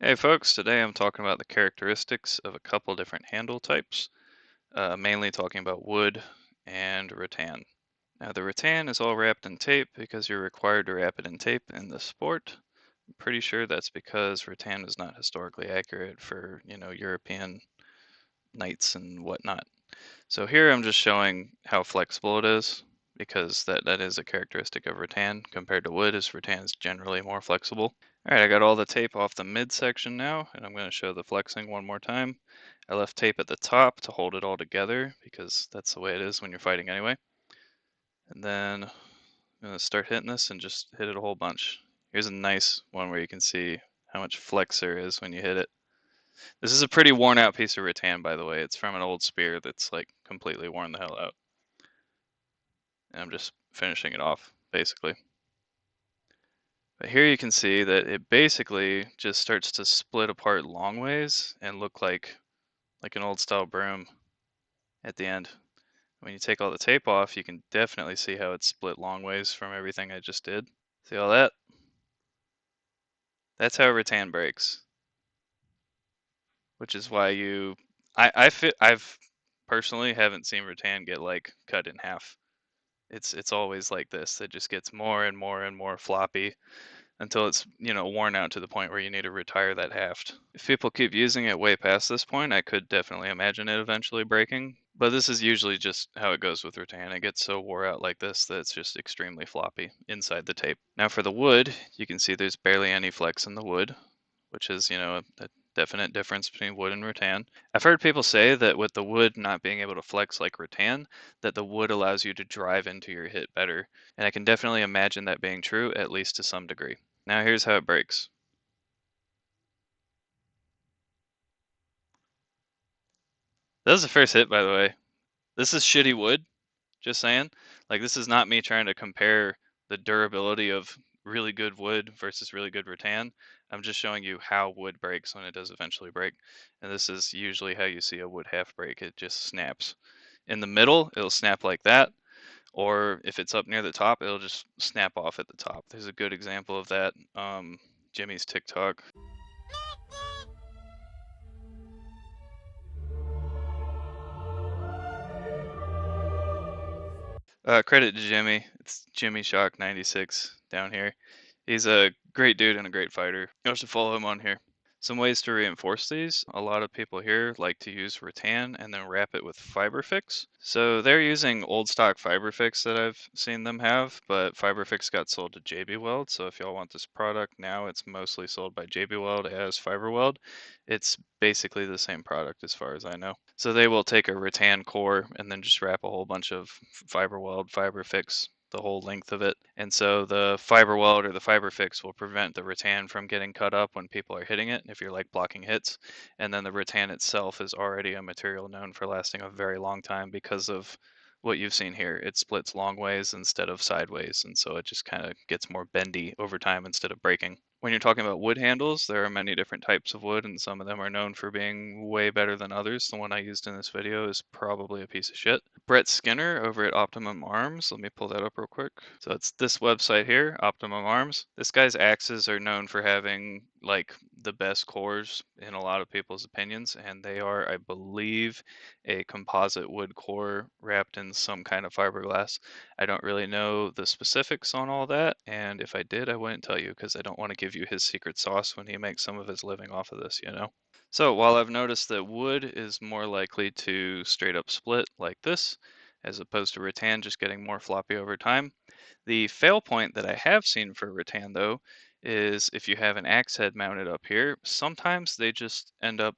Hey folks, today I'm talking about the characteristics of a couple different handle types, mainly talking about wood and rattan. Now the rattan is all wrapped in tape because you're required to wrap it in tape in the sport. I'm pretty sure that's because rattan is not historically accurate for, European knights and whatnot. So here I'm just showing how flexible it is because that is a characteristic of rattan compared to wood, as rattan is generally more flexible. All right, I got all the tape off the midsection now, and I'm going to show the flexing one more time. I left tape at the top to hold it all together because that's the way it is when you're fighting anyway. And then I'm going to start hitting this and just hit it a whole bunch. Here's a nice one where you can see how much flex there is when you hit it. This is a pretty worn out piece of rattan, by the way. It's from an old spear that's like completely worn the hell out. And I'm just finishing it off, basically. But here you can see that it basically just starts to split apart long ways and look like an old style broom at the end. When you take all the tape off, you can definitely see how it's split long ways from everything I just did. See all that? That's how rattan breaks, which is why I've personally haven't seen rattan get like cut in half. It's always like this. It just gets more and more and more floppy until it's, worn out to the point where you need to retire that haft. If people keep using it way past this point, I could definitely imagine it eventually breaking. But this is usually just how it goes with rattan. It gets so wore out like this that it's just extremely floppy inside the tape. Now for the wood, you can see there's barely any flex in the wood, which is, a definite difference between wood and rattan. I've heard people say that with the wood not being able to flex like rattan, that the wood allows you to drive into your hit better. And I can definitely imagine that being true, at least to some degree. Now here's how it breaks. That was the first hit, by the way. This is shitty wood, just saying. Like, this is not me trying to compare the durability of really good wood versus really good rattan. I'm just showing you how wood breaks when it does eventually break. And this is usually how you see a wood half break. It just snaps. In the middle, it'll snap like that. Or if it's up near the top, it'll just snap off at the top. There's a good example of that. Jimmy's TikTok. Credit to Jimmy. It's Jimmy Shock 96 down here. He's a great dude and a great fighter. You should follow him on here. Some ways to reinforce these. A lot of people here like to use rattan and then wrap it with Fiberfix. So they're using old stock Fiberfix that I've seen them have, but Fiberfix got sold to JB Weld. So if y'all want this product now, it's mostly sold by JB Weld as FiberWeld. It's basically the same product as far as I know. So they will take a rattan core and then just wrap a whole bunch of FiberWeld, Fiberfix, the whole length of it. And so the fiber weld or the fiber fix will prevent the rattan from getting cut up when people are hitting it, if you're like blocking hits. And then the rattan itself is already a material known for lasting a very long time because of what you've seen here. It splits long ways instead of sideways, and so it just kind of gets more bendy over time instead of breaking. When you're talking about wood handles, there are many different types of wood, and some of them are known for being way better than others. The one I used in this video is probably a piece of shit. Brett Skinner over at Optimum Arms, let me pull that up real quick. So it's this website here, Optimum Arms. This guy's axes are known for having like the best cores in a lot of people's opinions, and they are, I believe, a composite wood core wrapped in some kind of fiberglass. I don't really know the specifics on all that, and if I did, I wouldn't tell you because I don't want to give you his secret sauce when he makes some of his living off of this, you know? So while I've noticed that wood is more likely to straight up split like this, as opposed to rattan just getting more floppy over time, the fail point that I have seen for rattan though is if you have an axe head mounted up here, sometimes they just end up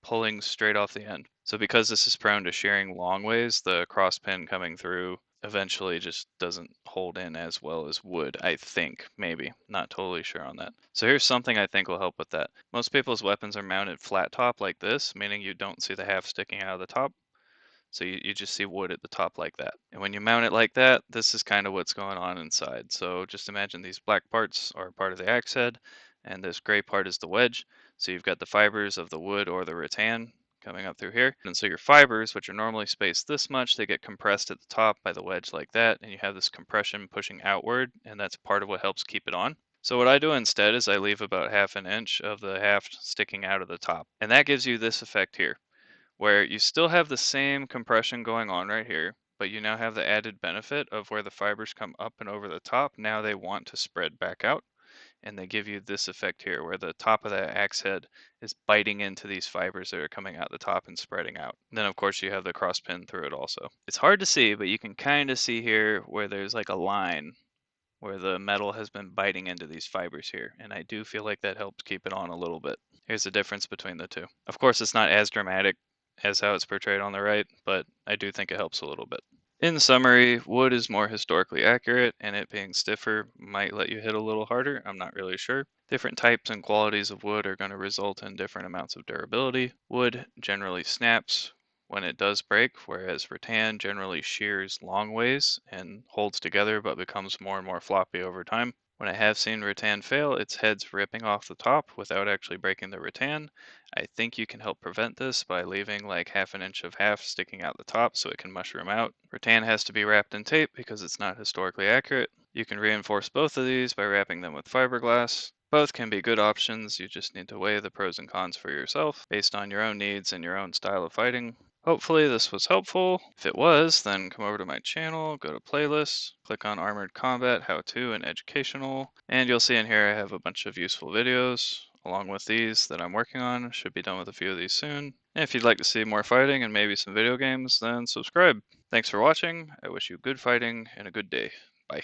pulling straight off the end. So because this is prone to shearing long ways, the cross pin coming through eventually just doesn't hold in as well as wood, I think, maybe. Not totally sure on that. So here's something I think will help with that. Most people's weapons are mounted flat top like this, meaning you don't see the half sticking out of the top. So you just see wood at the top like that. And when you mount it like that, this is kind of what's going on inside. So just imagine these black parts are part of the axe head, and this gray part is the wedge. So you've got the fibers of the wood or the rattan coming up through here. And so your fibers, which are normally spaced this much, they get compressed at the top by the wedge like that, and you have this compression pushing outward, and that's part of what helps keep it on. So what I do instead is I leave about half an inch of the haft sticking out of the top. And that gives you this effect here, where you still have the same compression going on right here, but you now have the added benefit of where the fibers come up and over the top. Now they want to spread back out, and they give you this effect here where the top of that axe head is biting into these fibers that are coming out the top and spreading out. And then of course you have the cross pin through it also. It's hard to see, but you can kind of see here where there's like a line where the metal has been biting into these fibers here, and I do feel like that helps keep it on a little bit. Here's the difference between the two. Of course, it's not as dramatic as how it's portrayed on the right, but I do think it helps a little bit. In summary, wood is more historically accurate, and it being stiffer might let you hit a little harder. I'm not really sure. Different types and qualities of wood are going to result in different amounts of durability. Wood generally snaps when it does break, whereas rattan generally shears long ways and holds together but becomes more and more floppy over time. When I have seen rattan fail, its head's ripping off the top without actually breaking the rattan. I think you can help prevent this by leaving like half an inch of haft sticking out the top so it can mushroom out. Rattan has to be wrapped in tape because it's not historically accurate. You can reinforce both of these by wrapping them with fiberglass. Both can be good options, you just need to weigh the pros and cons for yourself based on your own needs and your own style of fighting. Hopefully this was helpful. If it was, then come over to my channel, go to playlists, click on Armored Combat, How To, and Educational, and you'll see in here I have a bunch of useful videos along with these that I'm working on. Should be done with a few of these soon. And if you'd like to see more fighting and maybe some video games, then subscribe. Thanks for watching. I wish you good fighting and a good day. Bye.